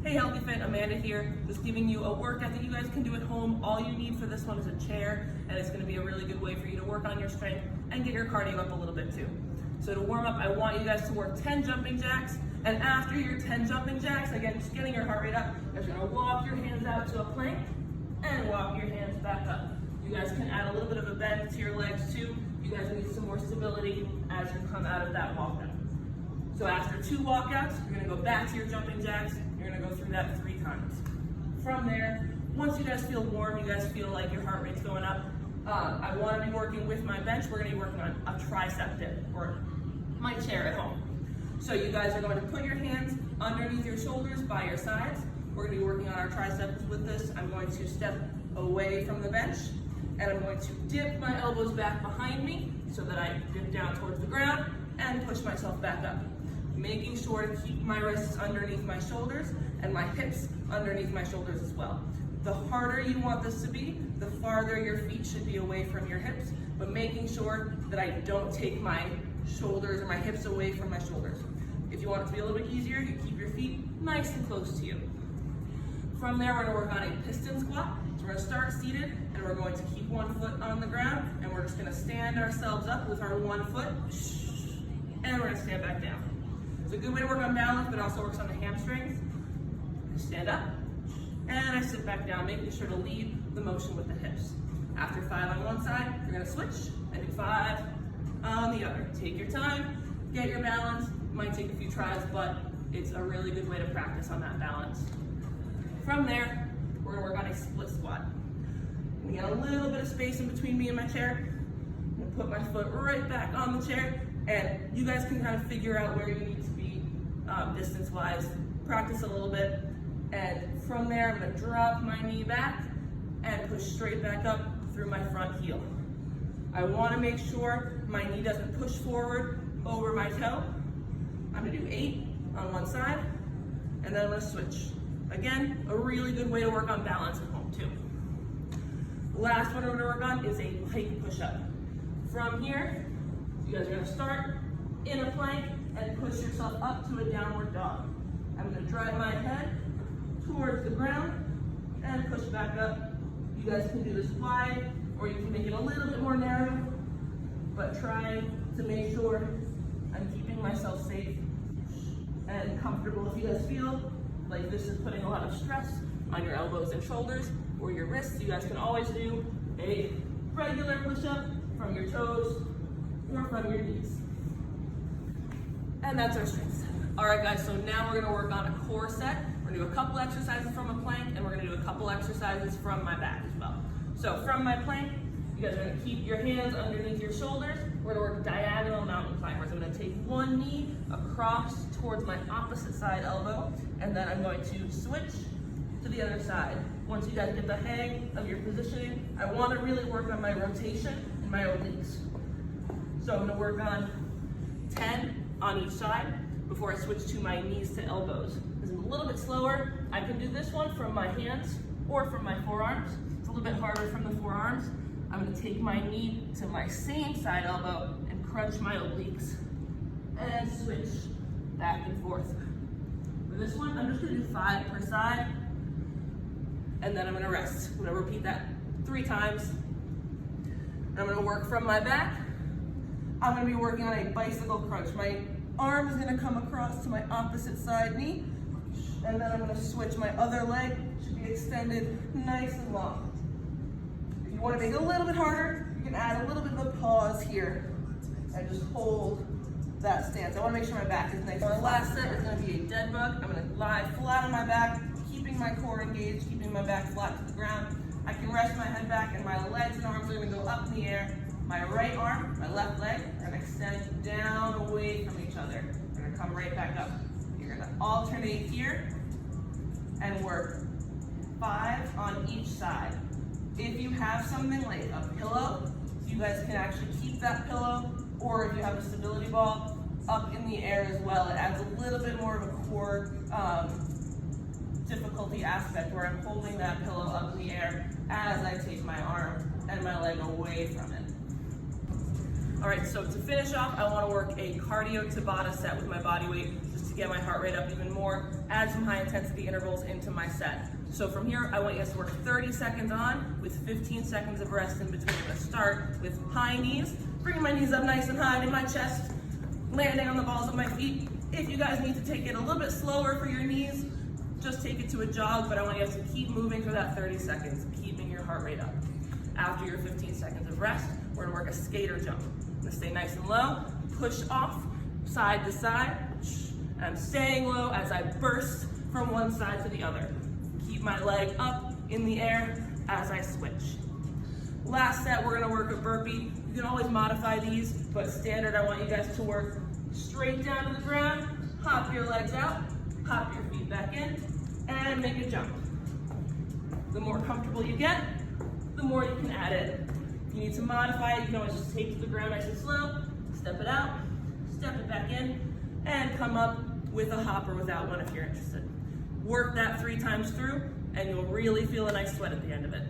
Hey Healthy Fit, Amanda here, just giving you a workout that you guys can do at home. All you need for this one is a chair, and it's going to be a really good way for you to work on your strength and get your cardio up a little bit too. So to warm up, I want you guys to work 10 jumping jacks, and after your 10 jumping jacks, again, just getting your heart rate up, you're going to walk your hands out to a plank and walk your hands back up. You guys can add a little bit of a bend to your legs too. You guys need some more stability as you come out of that walkout. So after 2 walkouts, you're going to go back to your jumping jacks. You're going to go through that 3 times. From there, once you guys feel warm, you guys feel like your heart rate's going up, I want to be working with my bench. We're going to be working on a tricep dip, or my chair at home. So you guys are going to put your hands underneath your shoulders by your sides. We're going to be working on our triceps with this. I'm going to step away from the bench, and I'm going to dip my elbows back behind me so that I dip down towards the ground and push myself back up. Making sure to keep my wrists underneath my shoulders and my hips underneath my shoulders as well. The harder you want this to be, the farther your feet should be away from your hips, but making sure that I don't take my shoulders or my hips away from my shoulders. If you want it to be a little bit easier, you keep your feet nice and close to you. From there, we're going to work on a piston squat. So we're going to start seated, and we're going to keep one foot on the ground, and we're just going to stand ourselves up with our one foot, and we're going to stand back down. It's a good way to work on balance, but it also works on the hamstrings. Stand up, and I sit back down, making sure to lead the motion with the hips. After 5 on one side, you're gonna switch and do 5 on the other. Take your time, get your balance. It might take a few tries, but it's a really good way to practice on that balance. From there, we're gonna work on a split squat. I'm gonna get a little bit of space in between me and my chair. I'm gonna put my foot right back on the chair, and you guys can kind of figure out where you need to be distance-wise. Practice a little bit, and from there, I'm gonna drop my knee back and push straight back up through my front heel. I wanna make sure my knee doesn't push forward over my toe. I'm gonna do 8 on one side, and then I'm gonna switch. Again, a really good way to work on balance at home too. Last one we're gonna work on is a pike push-up. From here, you guys are gonna start in a plank and push yourself up to a downward dog. I'm gonna drive my head towards the ground and push back up. You guys can do this wide, or you can make it a little bit more narrow, but try to make sure I'm keeping myself safe and comfortable. If you guys feel like this is putting a lot of stress on your elbows and shoulders or your wrists, you guys can always do a regular push-up from your toes or from your knees. And that's our strength set. All right guys, so now we're gonna work on a core set. We're gonna do a couple exercises from a plank, and we're gonna do a couple exercises from my back as well. So from my plank, you guys are gonna keep your hands underneath your shoulders. We're gonna work diagonal mountain climbers. I'm gonna take one knee across towards my opposite side elbow, and then I'm going to switch to the other side. Once you guys get the hang of your positioning, I wanna really work on my rotation and my obliques. So I'm gonna work on 10 on each side before I switch to my knees to elbows. This is a little bit slower. I can do this one from my hands or from my forearms. It's a little bit harder from the forearms. I'm gonna take my knee to my same side elbow and crunch my obliques and switch back and forth. For this one, I'm just gonna do 5 per side, and then I'm gonna rest. I'm gonna repeat that 3 times. I'm gonna work from my back. I'm gonna be working on a bicycle crunch. My arm is gonna come across to my opposite side knee, and then I'm gonna switch. My other leg should be extended nice and long. If you wanna make it a little bit harder, you can add a little bit of a pause here and just hold that stance. I wanna make sure my back is nice. Our last set is gonna be a dead bug. I'm gonna lie flat on my back, keeping my core engaged, keeping my back flat to the ground. I can rest my head back, and my legs and arms are gonna go up in the air. My right arm, my left leg are gonna extend down away from each other. We're gonna come right back up. You're gonna alternate here and work 5 on each side. If you have something like a pillow, you guys can actually keep that pillow, or if you have a stability ball, up in the air as well. It adds a little bit more of a core difficulty aspect where I'm holding that pillow up in the air as I take my arm and my leg away from it. All right, so to finish off, I want to work a cardio Tabata set with my body weight just to get my heart rate up even more. add some high intensity intervals into my set. So from here, I want you guys to work 30 seconds on with 15 seconds of rest in between. I'm gonna start with high knees, bringing my knees up nice and high in my chest, landing on the balls of my feet. If you guys need to take it a little bit slower for your knees, just take it to a jog, but I want you guys to keep moving for that 30 seconds, keeping your heart rate up. After your 15 seconds of rest, we're gonna work a skater jump. I'm gonna stay nice and low, push off, side to side. I'm staying low as I burst from one side to the other. Keep my leg up in the air as I switch. Last set, we're gonna work a burpee. You can always modify these, but standard, I want you guys to work straight down to the ground, hop your legs out, hop your feet back in, and make a jump. The more comfortable you get, the more you can add it. If you need to modify it, you can always just take to the ground nice and slow, step it out, step it back in, and come up with a hop or without one if you're interested. Work that 3 times through, and you'll really feel a nice sweat at the end of it.